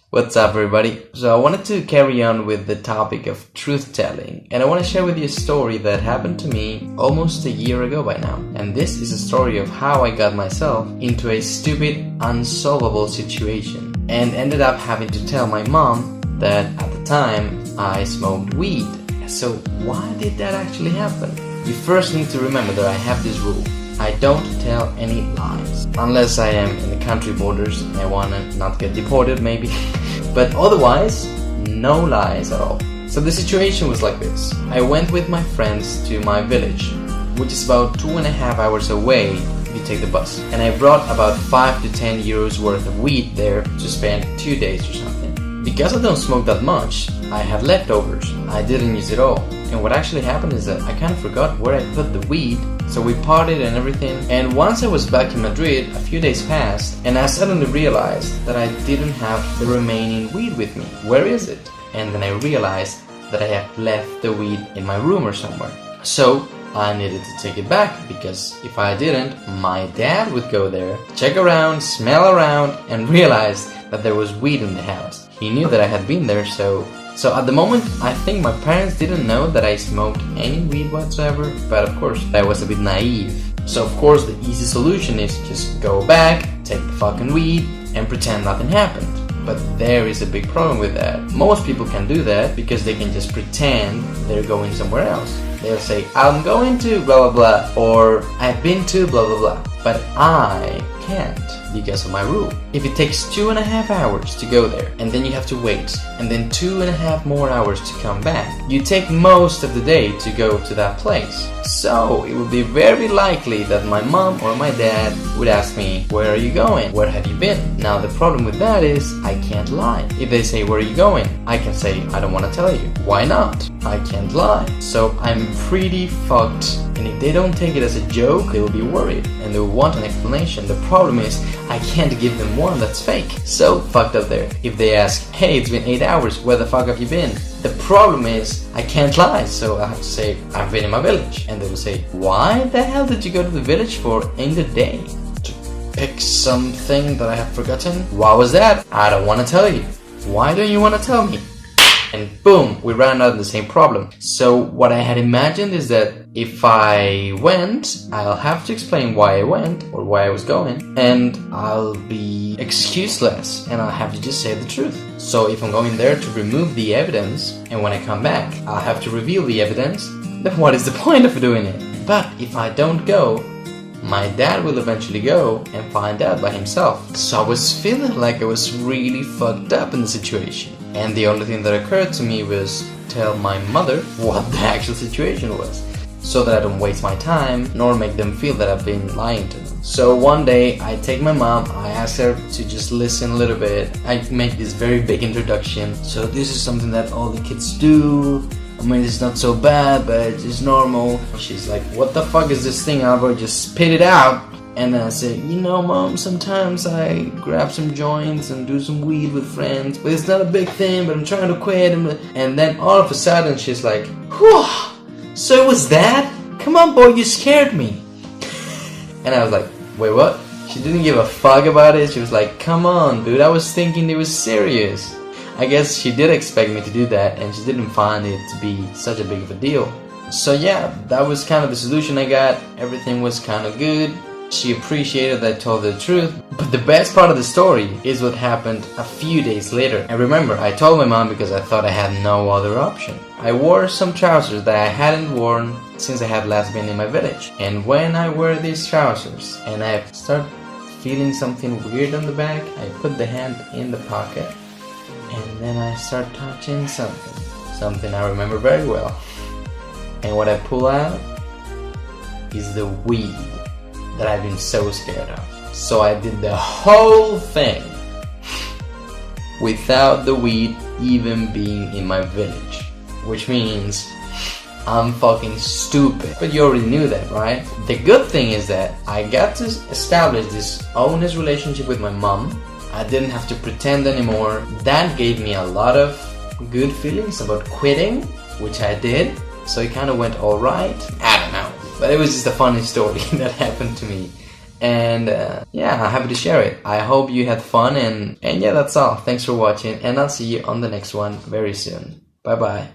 What's up, everybody? So I wanted to carry on with the topic of truth-telling, and I want to share with you a story that happened to me almost a year ago by now. And this is a story of how I got myself into a stupid, unsolvable situation and ended up having to tell my mom that at the time I smoked weed. So why did that actually happen? You first need to remember that I have this rule. I don't tell any lies. Unless I am in the country borders and I wanna not get deported maybe. But otherwise, no lies at all. So the situation was like this. I went with my friends to my village, which is about 2.5 hours away if you take the bus. And I brought about 5 to 10 euros worth of weed there to spend 2 days or something. Because I don't smoke that much, I had leftovers. I didn't use it all. And what actually happened is that I kind of forgot where I put the weed. So we partied and everything, and once I was back in Madrid, a few days passed, and I suddenly realized that I didn't have the remaining weed with me. Where is it? And then I realized that I had left the weed in my room or somewhere. So I needed to take it back, because if I didn't, my dad would go there, check around, smell around, and realize that there was weed in the house. He knew that I had been there, so at the moment, I think my parents didn't know that I smoked any weed whatsoever, but of course, I was a bit naive. So of course, the easy solution is just go back, take the fucking weed, and pretend nothing happened. But there is a big problem with that. Most people can do that because they can just pretend they're going somewhere else. They'll say, I'm going to blah blah blah, or I've been to blah blah blah. But I can't because of my rule. If it takes 2.5 hours to go there, and then you have to wait, and then 2.5 more hours to come back, you take most of the day to go to that place. So it would be very likely that my mom or my dad would ask me, where are you going? Where have you been? Now the problem with that is I can't lie. If they say, where are you going? I can say, I don't want to tell you. Why not? I can't lie. So I'm pretty fucked. And if they don't take it as a joke, they will be worried and they will want an explanation. The problem is I can't give them one that's fake. So fucked up there. If they ask, hey, it's been 8 hours, where the fuck have you been? The problem is I can't lie, so I have to say I've been in my village. And they will say, why the hell did you go to the village for in the day? To pick something that I have forgotten? What was that? I don't want to tell you. Why don't you want to tell me? And boom, we ran out of the same problem. So what I had imagined is that if I went, I'll have to explain why I went or why I was going, and I'll be excuseless and I'll have to just say the truth. So if I'm going there to remove the evidence, and when I come back I'll have to reveal the evidence, then what is the point of doing it? But if I don't go, my dad will eventually go and find out by himself. So I was feeling like I was really fucked up in the situation. And the only thing that occurred to me was tell my mother what the actual situation was, so that I don't waste my time nor make them feel that I've been lying to them. So one day I take my mom, I ask her to just listen a little bit. I make this very big introduction. So this is something that all the kids do. I mean, it's not so bad, but it's normal. She's like, what the fuck is this thing, Albert? Just spit it out. And then I say, you know, Mom, sometimes I grab some joints and do some weed with friends, but it's not a big thing, but I'm trying to quit. And then all of a sudden she's like, whew, so it was that? Come on, boy, you scared me. And I was like, wait, what? She didn't give a fuck about it. She was like, come on, dude, I was thinking it was serious. I guess she did expect me to do that, and she didn't find it to be such a big of a deal. So yeah, that was kind of the solution I got. Everything was kind of good. She appreciated that I told her the truth. But the best part of the story is what happened a few days later. And remember, I told my mom because I thought I had no other option. I wore some trousers that I hadn't worn since I had last been in my village. And when I wear these trousers and I start feeling something weird on the back, I put the hand in the pocket and then I start touching something I remember very well. And what I pull out is the weed that I've been so scared of. So I did the whole thing without the weed even being in my village, which means I'm fucking stupid. But you already knew that, right? The good thing is that I got to establish this honest relationship with my mom. I didn't have to pretend anymore. That gave me a lot of good feelings about quitting, which I did. So it kind of went alright. I don't know. But it was just a funny story that happened to me. And yeah, I'm happy to share it. I hope you had fun, and yeah, that's all. Thanks for watching, and I'll see you on the next one very soon. Bye bye.